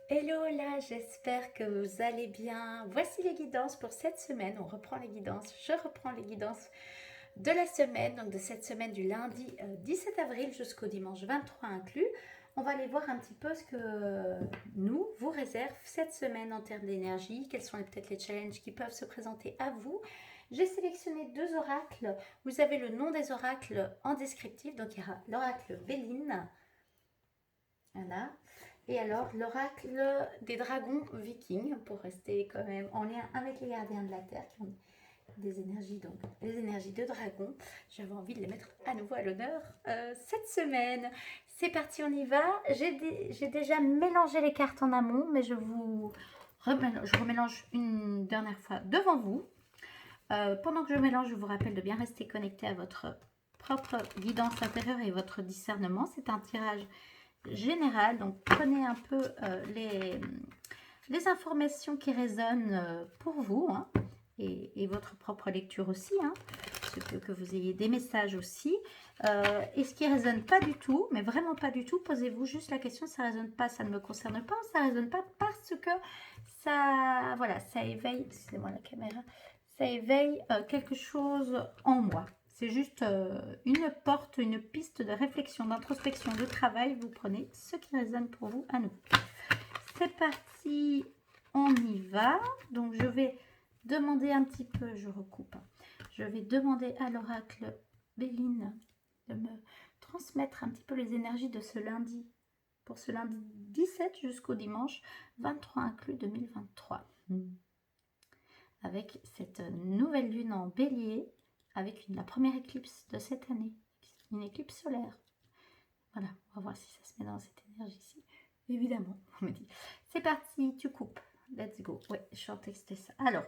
Hello là, j'espère que vous allez bien. Voici les guidances pour cette semaine. On reprend les guidances. Je reprends les guidances de la semaine, donc de cette semaine du lundi 17 avril jusqu'au dimanche 23 inclus. On va aller voir un petit peu ce que nous vous réserve cette semaine en termes d'énergie. Quels sont peut-être les challenges qui peuvent se présenter à vous. J'ai sélectionné deux oracles. Vous avez le nom des oracles en descriptif. Donc il y aura l'oracle Béline. Voilà. Et alors, l'oracle des dragons vikings, pour rester quand même en lien avec les gardiens de la Terre, qui ont des énergies, donc les énergies de dragon. J'avais envie de les mettre à nouveau à l'honneur cette semaine. C'est parti, on y va. J'ai déjà mélangé les cartes en amont, mais je remélange une dernière fois devant vous. Pendant que je mélange, je vous rappelle de bien rester connecté à votre propre guidance intérieure et votre discernement. C'est un tirage général, donc prenez un peu les informations qui résonnent pour vous, hein, et votre propre lecture aussi, hein. Il se peut que vous ayez des messages aussi, et ce qui ne résonne pas du tout, mais vraiment pas du tout, posez-vous juste la question, ça ne résonne pas, ça ne me concerne pas, ça ne résonne pas parce que ça, voilà, ça éveille, excusez-moi la caméra, ça éveille quelque chose en moi. C'est juste une porte, une piste de réflexion, d'introspection, de travail. Vous prenez ce qui résonne pour vous à nous. C'est parti, on y va. Donc je vais demander un petit peu, je recoupe. Je vais demander à l'oracle Béline de me transmettre un petit peu les énergies de ce lundi. Pour ce lundi 17 jusqu'au dimanche 23 inclus 2023. Avec cette nouvelle lune en bélier, avec la première éclipse de cette année, une éclipse solaire. Voilà, on va voir si ça se met dans cette énergie-ci. Évidemment, on me dit. C'est parti, tu coupes. Let's go. Ouais, je suis en texte ça. Alors,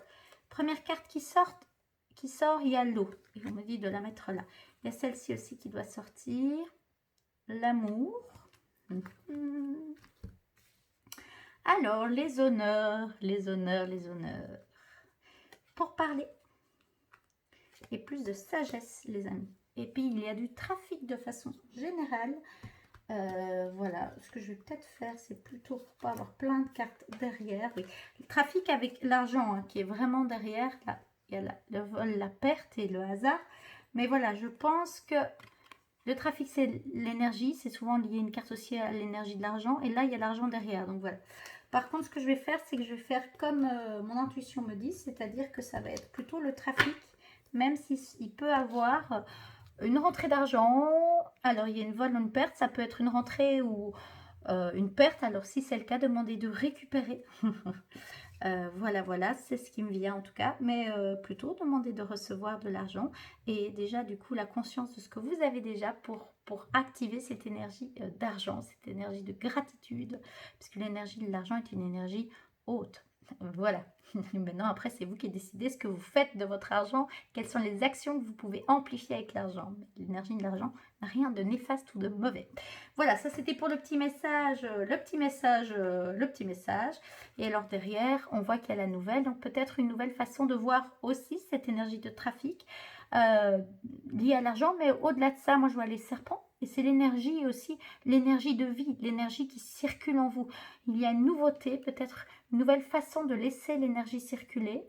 première carte qui sort, il y a l'eau. Et on me dit de la mettre là. Il y a celle-ci aussi qui doit sortir. L'amour. Alors, les honneurs. Pour parler. Et plus de sagesse, les amis. Et puis, il y a du trafic de façon générale. Voilà, ce que je vais peut-être faire, c'est plutôt pour pas avoir plein de cartes derrière. Oui. Le trafic avec l'argent, hein, qui est vraiment derrière. Là, il y a le vol, la perte et le hasard. Mais voilà, je pense que le trafic, c'est l'énergie. C'est souvent lié une carte aussi à l'énergie de l'argent. Et là, il y a l'argent derrière. Donc voilà. Par contre, ce que je vais faire, c'est que je vais faire comme mon intuition me dit. C'est-à-dire que ça va être plutôt le trafic. Même s'il peut avoir une rentrée d'argent. Alors, il y a une vol ou une perte. Ça peut être une rentrée ou une perte. Alors, si c'est le cas, demandez de récupérer. Voilà, c'est ce qui me vient en tout cas. Mais plutôt, demandez de recevoir de l'argent. Et déjà, du coup, la conscience de ce que vous avez déjà pour activer cette énergie d'argent, cette énergie de gratitude. Puisque l'énergie de l'argent est une énergie haute. Voilà. Maintenant, après, c'est vous qui décidez ce que vous faites de votre argent, quelles sont les actions que vous pouvez amplifier avec l'argent. L'énergie de l'argent n'a rien de néfaste ou de mauvais. Voilà, ça c'était pour le petit message, le petit message. Et alors derrière, on voit qu'il y a la nouvelle, donc peut-être une nouvelle façon de voir aussi cette énergie de trafic liée à l'argent, mais au-delà de ça, moi je vois les serpents. Et c'est l'énergie aussi, l'énergie de vie, l'énergie qui circule en vous. Il y a une nouveauté, peut-être une nouvelle façon de laisser l'énergie circuler,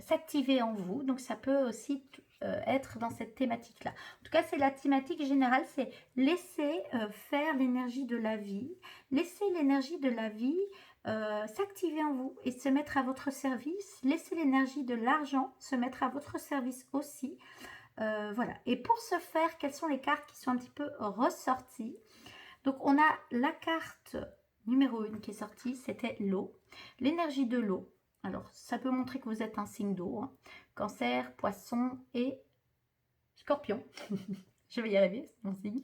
s'activer en vous. Donc ça peut aussi être dans cette thématique-là. En tout cas, c'est la thématique générale, c'est laisser faire l'énergie de la vie, laisser l'énergie de la vie s'activer en vous et se mettre à votre service, laisser l'énergie de l'argent se mettre à votre service aussi. Voilà. Et pour ce faire, quelles sont les cartes qui sont un petit peu ressorties? Donc, on a la carte numéro 1 qui est sortie, c'était l'eau. L'énergie de l'eau. Alors, ça peut montrer que vous êtes un signe d'eau. Hein. Cancer, poisson et scorpion. Je vais y arriver, c'est mon signe.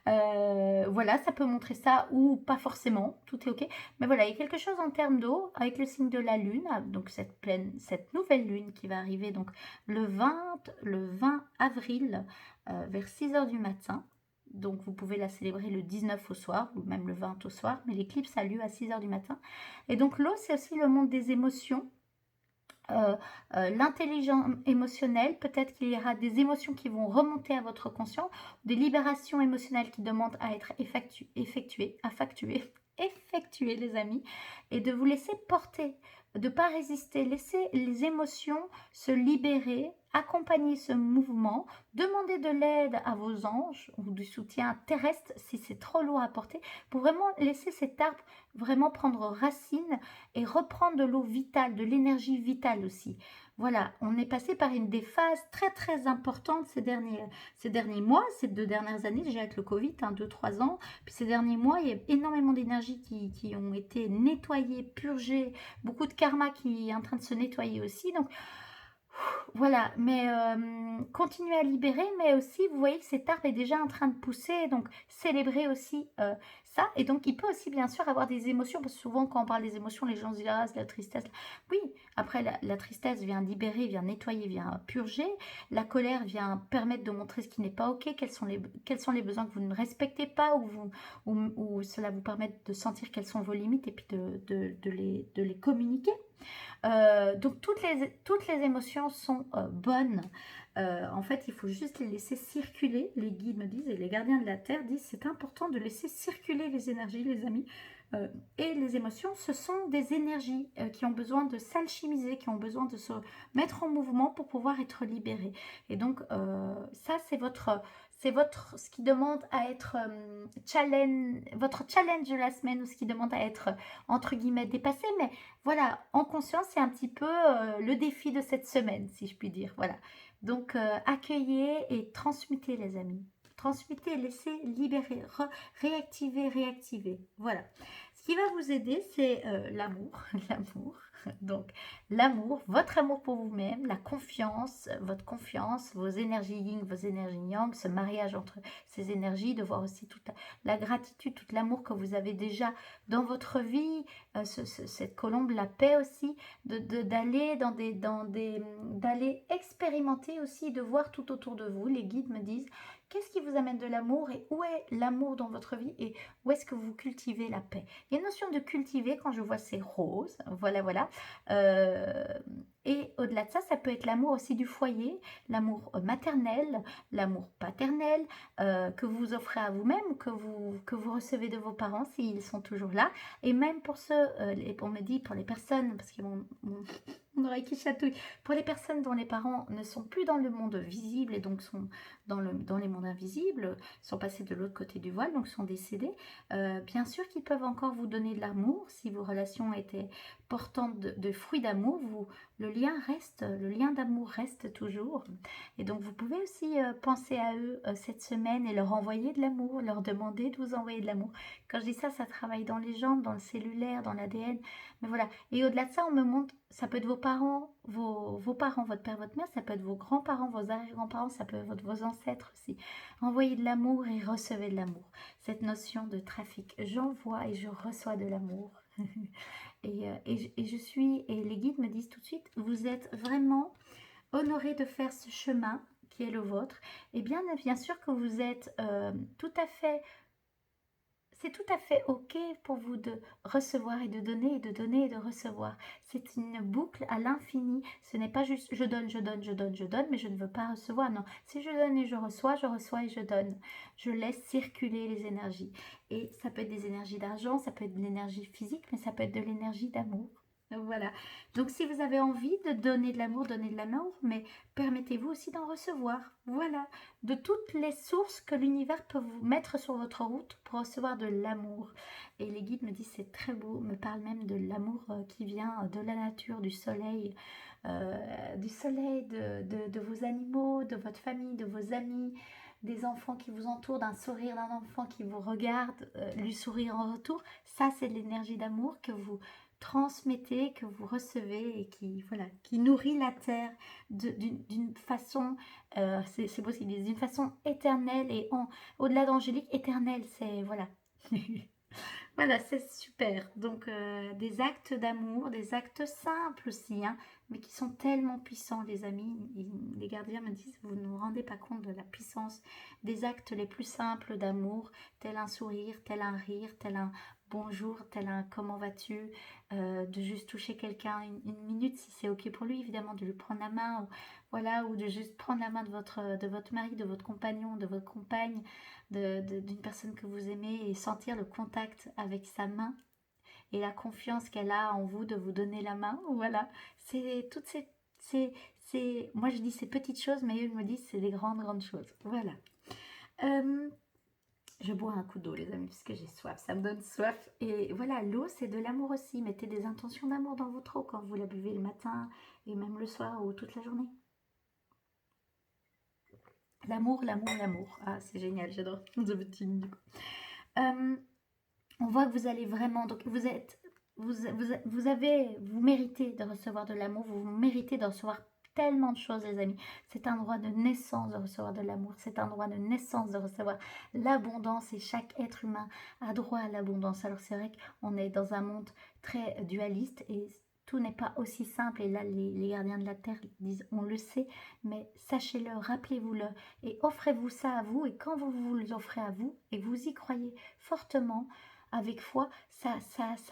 Voilà, ça peut montrer ça ou pas forcément, tout est ok. Mais voilà, il y a quelque chose en termes d'eau avec le signe de la lune, donc cette nouvelle lune qui va arriver donc le 20 avril vers 6 h du matin. Donc vous pouvez la célébrer le 19 au soir ou même le 20 au soir, mais l'éclipse a lieu à 6 h du matin. Et donc l'eau, c'est aussi le monde des émotions. L'intelligence émotionnelle, peut-être qu'il y aura des émotions qui vont remonter à votre conscient, des libérations émotionnelles qui demandent à être effectuées, effectuer les amis et de vous laisser porter, de ne pas résister, laisser les émotions se libérer, accompagner ce mouvement, demander de l'aide à vos anges ou du soutien terrestre si c'est trop lourd à porter, pour vraiment laisser cet arbre vraiment prendre racine et reprendre de l'eau vitale, de l'énergie vitale aussi. Voilà, on est passé par une des phases très très importantes ces derniers mois, ces 2 dernières années, déjà avec le Covid, 2-3 ans. Puis ces derniers mois, il y a énormément d'énergies qui ont été nettoyées, purgées, beaucoup de karma qui est en train de se nettoyer aussi. Donc voilà, mais continuez à libérer, mais aussi vous voyez que cet arbre est déjà en train de pousser, donc célébrez aussi ça. Et donc il peut aussi bien sûr avoir des émotions, parce que souvent quand on parle des émotions, les gens se disent ah c'est la tristesse. Oui, après la tristesse vient libérer, vient nettoyer, vient purger. La colère vient permettre de montrer ce qui n'est pas ok, quels sont les besoins que vous ne respectez pas, ou cela vous permet de sentir quelles sont vos limites et puis de les communiquer. Donc toutes les émotions sont bonnes. En fait, il faut juste les laisser circuler. Les guides me disent, et les gardiens de la Terre disent, c'est important de laisser circuler les énergies, les amis. Et les émotions, ce sont des énergies qui ont besoin de s'alchimiser, qui ont besoin de se mettre en mouvement pour pouvoir être libérées. Et donc, ça, ce qui demande à être votre challenge de la semaine, ou ce qui demande à être, entre guillemets, dépassé. Mais voilà, en conscience, c'est un petit peu le défi de cette semaine, si je puis dire. Voilà. Donc, accueillez et transmutez, les amis. Transmutez, laissez libérer, réactiver, réactiver. Voilà. Ce qui va vous aider, c'est l'amour. L'amour. Donc, l'amour, votre amour pour vous-même, la confiance, votre confiance, vos énergies yin, vos énergies yang, ce mariage entre ces énergies, de voir aussi toute la gratitude, tout l'amour que vous avez déjà dans votre vie, cette colombe, la paix aussi, d'aller d'aller expérimenter aussi, de voir tout autour de vous. Les guides me disent, qu'est-ce qui vous amène de l'amour et où est l'amour dans votre vie et où est-ce que vous cultivez la paix. Il y a une notion de cultiver quand je vois ces roses, voilà, voilà. Et au-delà de ça, ça peut être l'amour aussi du foyer, l'amour maternel, l'amour paternel, que vous offrez à vous-même, que vous recevez de vos parents s'ils sont toujours là. Et même pour ceux, on me dit pour les personnes, parce que mon oreille qui chatouille, pour les personnes dont les parents ne sont plus dans le monde visible et donc sont dans les mondes invisibles, sont passés de l'autre côté du voile, donc sont décédés, bien sûr qu'ils peuvent encore vous donner de l'amour. Si vos relations étaient portantes de fruits d'amour, le lien d'amour reste toujours. Et donc vous pouvez aussi penser à eux cette semaine et leur envoyer de l'amour, leur demander de vous envoyer de l'amour. Quand je dis ça, ça travaille dans les jambes, dans le cellulaire, dans l'ADN. Mais voilà. Et au-delà de ça, on me montre, ça peut être vos parents, vos parents, votre père, votre mère, ça peut être vos grands-parents, vos arrière-grands-parents, ça peut être vos ancêtres aussi. Envoyez de l'amour et recevez de l'amour. Cette notion de trafic, j'envoie et je reçois de l'amour. Et je suis, et les guides me disent tout de suite, vous êtes vraiment honoré de faire ce chemin qui est le vôtre. Et bien sûr que vous êtes tout à fait, c'est tout à fait ok pour vous de recevoir et de donner et de donner et de recevoir. C'est une boucle à l'infini. Ce n'est pas juste je donne, je donne, je donne, je donne, mais je ne veux pas recevoir. Non, si je donne et je reçois et je donne. Je laisse circuler les énergies. Et ça peut être des énergies d'argent, ça peut être de l'énergie physique, mais ça peut être de l'énergie d'amour. Donc voilà. Donc si vous avez envie de donner de l'amour, donnez de l'amour, mais permettez-vous aussi d'en recevoir. Voilà. De toutes les sources que l'univers peut vous mettre sur votre route pour recevoir de l'amour. Et les guides me disent c'est très beau, me parlent même de l'amour qui vient de la nature, du soleil, de vos animaux, de votre famille, de vos amis, des enfants qui vous entourent, d'un sourire d'un enfant qui vous regarde, lui sourire en retour. Ça, c'est de l'énergie d'amour que vous transmettez, que vous recevez et qui, voilà, qui nourrit la terre d'une façon, c'est beau ce qu'ils disent, d'une façon éternelle et au-delà d'angélique, éternelle, c'est, voilà. Voilà, c'est super. Donc, des actes d'amour, des actes simples aussi, hein, mais qui sont tellement puissants, les amis. Les gardiens me disent, vous ne vous rendez pas compte de la puissance des actes les plus simples d'amour, tel un sourire, tel un rire, tel un bonjour, tel un comment vas-tu, de juste toucher quelqu'un une minute, si c'est ok pour lui, évidemment, de lui prendre la main, ou, voilà, ou de juste prendre la main de votre mari, de votre compagnon, de votre compagne. d'une personne que vous aimez et sentir le contact avec sa main et la confiance qu'elle a en vous de vous donner la main. Voilà, c'est toutes moi je dis ces petites choses, mais eux me disent c'est des grandes, grandes choses. Voilà. Je bois un coup d'eau, les amis, puisque j'ai soif. Ça me donne soif. Et voilà, l'eau, c'est de l'amour aussi. Mettez des intentions d'amour dans votre eau quand vous la buvez le matin et même le soir ou toute la journée. L'amour, l'amour, l'amour. Ah, c'est génial, j'adore The Betting, du coup. On voit que vous allez vraiment... Donc, vous méritez de recevoir de l'amour. Vous méritez de recevoir tellement de choses, les amis. C'est un droit de naissance de recevoir de l'amour. C'est un droit de naissance de recevoir l'abondance. Et chaque être humain a droit à l'abondance. Alors, c'est vrai qu'on est dans un monde très dualiste et tout n'est pas aussi simple. Et là, les gardiens de la Terre disent, on le sait, mais sachez-le, rappelez-vous-le et offrez-vous ça à vous. Et quand vous vous l'offrez à vous et vous y croyez fortement, avec foi, ça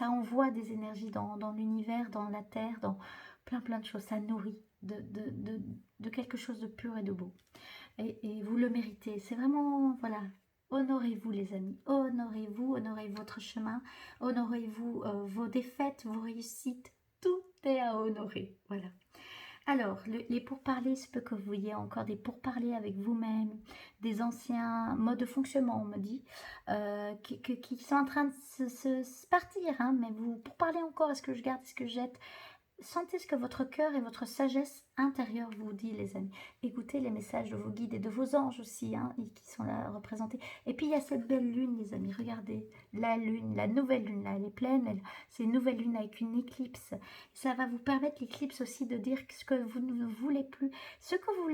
envoie des énergies dans l'univers, dans la Terre, dans plein de choses. Ça nourrit de quelque chose de pur et de beau. Et vous le méritez. C'est vraiment, voilà, honorez-vous les amis. Honorez-vous, honorez votre chemin. Honorez-vous vos défaites, vos réussites. Tout est à honorer. Voilà. Alors, les pourparlers, il se peut que vous ayez encore des pourparlers avec vous-même, des anciens modes de fonctionnement, on me dit, qui sont en train de se partir, hein, mais vous pourparlez encore, est-ce que je garde, est-ce que je jette? Sentez ce que votre cœur et votre sagesse intérieure vous dit, les amis. Écoutez les messages de vos guides et de vos anges aussi, hein, qui sont là représentés. Et puis, il y a cette belle lune, les amis. Regardez, la lune, la nouvelle lune, là, elle est pleine. C'est une nouvelle lune avec une éclipse. Ça va vous permettre, l'éclipse aussi, de dire ce que vous ne voulez plus. Ce que vous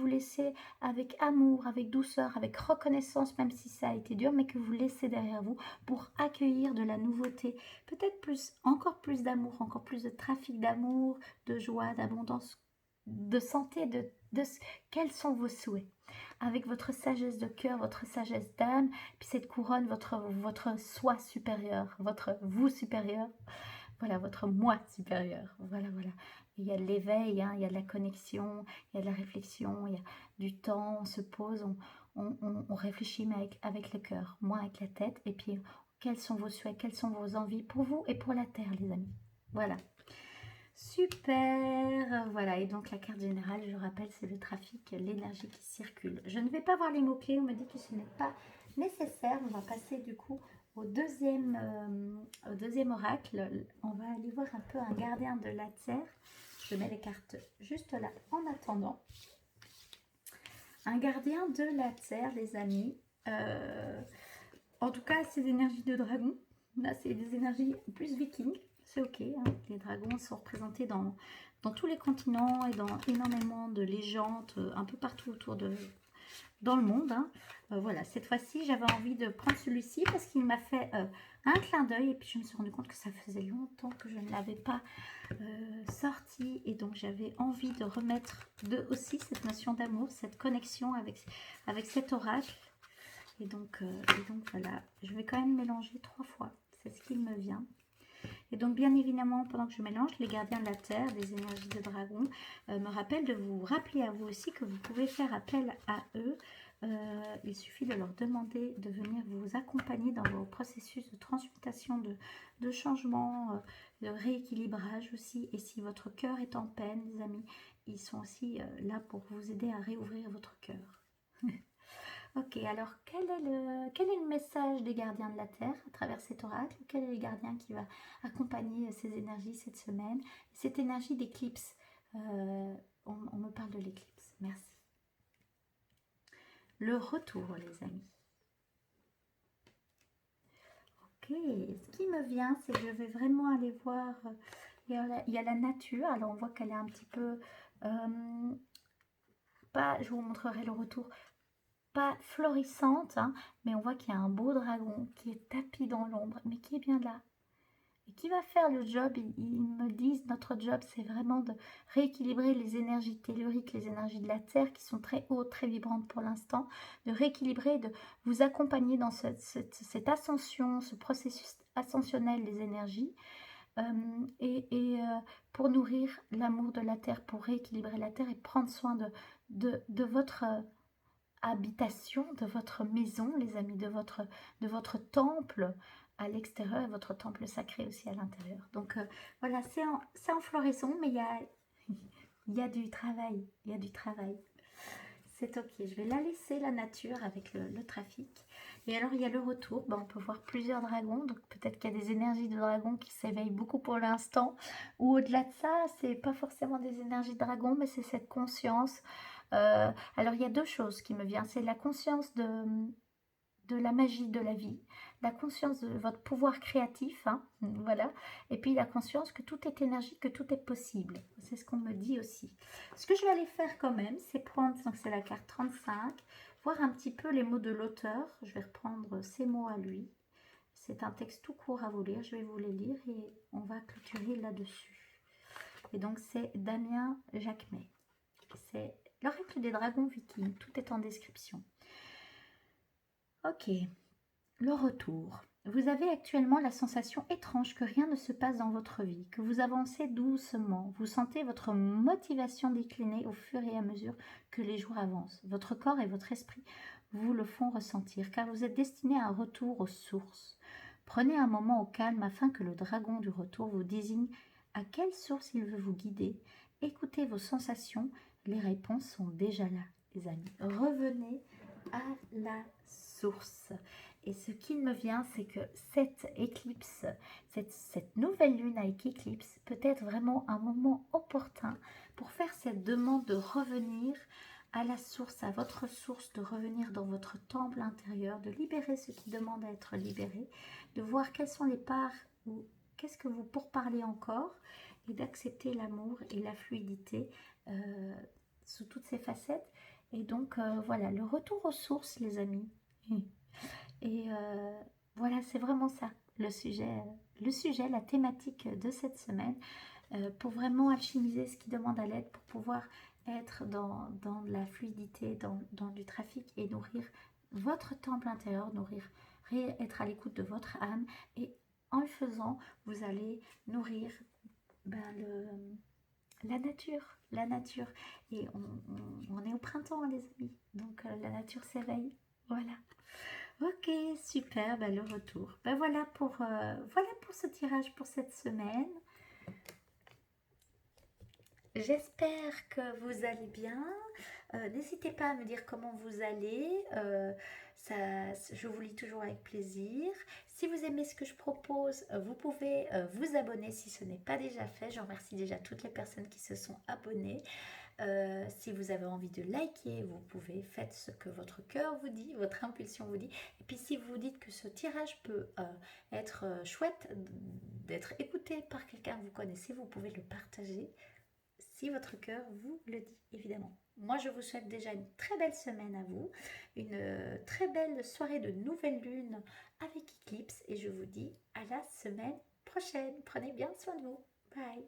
laissez avec amour, avec douceur, avec reconnaissance, même si ça a été dur, mais que vous laissez derrière vous pour accueillir de la nouveauté. Peut-être plus, encore plus d'amour, encore plus de trafic d'amour, de joie, d'abondance, de santé, quels sont vos souhaits? Avec votre sagesse de cœur, votre sagesse d'âme, puis cette couronne, votre soi supérieur, votre vous supérieur, voilà, votre moi supérieur, voilà, voilà. Il y a de l'éveil, hein, il y a de la connexion, il y a de la réflexion, il y a du temps, on se pose, on réfléchit mais avec le cœur, moins avec la tête, et puis quels sont vos souhaits, quelles sont vos envies pour vous et pour la Terre, les amis. Voilà. Super, voilà, et donc la carte générale, je rappelle, c'est le trafic, l'énergie qui circule. Je ne vais pas voir les mots-clés, on me dit que ce n'est pas nécessaire. On va passer du coup au deuxième oracle. On va aller voir un peu un gardien de la Terre. Je mets les cartes juste là en attendant. Un gardien de la Terre, les amis. En tout cas, c'est des énergies de dragon. Là, c'est des énergies plus vikings. C'est ok, hein. Les dragons sont représentés dans tous les continents et dans énormément de légendes un peu partout dans le monde, hein. Voilà, cette fois-ci, j'avais envie de prendre celui-ci parce qu'il m'a fait un clin d'œil et puis je me suis rendu compte que ça faisait longtemps que je ne l'avais pas sorti et donc j'avais envie de remettre aussi cette notion d'amour, cette connexion avec cet oracle. Et donc voilà, je vais quand même mélanger 3 fois, c'est ce qu'il me vient. Et donc bien évidemment, pendant que je mélange, les gardiens de la Terre, les énergies de dragon, me rappellent de vous rappeler à vous aussi que vous pouvez faire appel à eux. Il suffit de leur demander de venir vous accompagner dans vos processus de transmutation, de changement, de rééquilibrage aussi. Et si votre cœur est en peine, les amis, ils sont aussi là pour vous aider à réouvrir votre cœur. Ok, alors quel est le message des gardiens de la Terre à travers cet oracle? Quel est le gardien qui va accompagner ces énergies cette semaine? Cette énergie d'éclipse, on me parle de l'éclipse, merci. Le retour, les amis. Ok, ce qui me vient, c'est que je vais vraiment aller voir, il y a la nature, alors on voit qu'elle est un petit peu, je vous montrerai le retour, pas florissante, hein, mais on voit qu'il y a un beau dragon qui est tapis dans l'ombre, mais qui est bien là. Et qui va faire le job, ils me disent, notre job, c'est vraiment de rééquilibrer les énergies telluriques, les énergies de la Terre, qui sont très hautes, très vibrantes pour l'instant, de rééquilibrer, de vous accompagner dans cette ascension, ce processus ascensionnel des énergies, pour nourrir l'amour de la Terre, pour rééquilibrer la Terre et prendre soin de votre habitation, de votre maison, les amis, de votre temple à l'extérieur et votre temple sacré aussi à l'intérieur. Donc voilà, c'est en floraison, mais il y a du travail, il y a du travail. C'est ok, je vais la laisser, la nature, avec le trafic. Et alors, il y a le retour. Ben, on peut voir plusieurs dragons. Donc, peut-être qu'il y a des énergies de dragons qui s'éveillent beaucoup pour l'instant. Ou au-delà de ça, c'est pas forcément des énergies de dragons, mais c'est cette conscience. Alors, il y a deux choses qui me viennent. C'est la conscience de la magie de la vie, la conscience de votre pouvoir créatif, hein, voilà, et puis la conscience que tout est énergie, que tout est possible. C'est ce qu'on me dit aussi. Ce que je vais aller faire quand même, c'est prendre, donc c'est la carte 35, voir un petit peu les mots de l'auteur. Je vais reprendre ces mots à lui. C'est un texte tout court à vous lire, je vais vous les lire et on va clôturer là-dessus. Et donc c'est Damien Jacquemet. C'est l'oracle des dragons vikings, tout est en description. Ok, le retour. Vous avez actuellement la sensation étrange que rien ne se passe dans votre vie, que vous avancez doucement. Vous sentez votre motivation décliner au fur et à mesure que les jours avancent. Votre corps et votre esprit vous le font ressentir, car vous êtes destiné à un retour aux sources. Prenez un moment au calme afin que le dragon du retour vous désigne à quelle source il veut vous guider. Écoutez vos sensations, les réponses sont déjà là, les amis. Revenez à la source. Et ce qui me vient, c'est que cette éclipse, cette nouvelle lune avec éclipse, peut être vraiment un moment opportun pour faire cette demande de revenir à la source, à votre source, de revenir dans votre temple intérieur, de libérer ce qui demande à être libéré, de voir quelles sont les parts ou qu'est-ce que vous pourparlez encore, et d'accepter l'amour et la fluidité sous toutes ses facettes. Et donc, voilà, le retour aux sources, les amis. Et voilà, c'est vraiment ça, le sujet, la thématique de cette semaine, pour vraiment alchimiser ce qui demande à l'aide, pour pouvoir être dans la fluidité, dans du trafic et nourrir votre temple intérieur, être à l'écoute de votre âme. Et en le faisant, vous allez nourrir la nature. Et on est au printemps, les amis. Donc, la nature s'éveille. Voilà. Ok, super, le retour. Voilà pour ce tirage pour cette semaine. J'espère que vous allez bien. N'hésitez pas à me dire comment vous allez. Je vous lis toujours avec plaisir. Si vous aimez ce que je propose, vous pouvez vous abonner si ce n'est pas déjà fait. Je remercie déjà toutes les personnes qui se sont abonnées. Si vous avez envie de liker, vous pouvez faire ce que votre cœur vous dit, votre impulsion vous dit. Et puis si vous dites que ce tirage peut être chouette, d'être écouté par quelqu'un que vous connaissez, vous pouvez le partager si votre cœur vous le dit, évidemment. Moi, je vous souhaite déjà une très belle semaine à vous, une très belle soirée de nouvelle lune avec éclipse, et je vous dis à la semaine prochaine. Prenez bien soin de vous. Bye.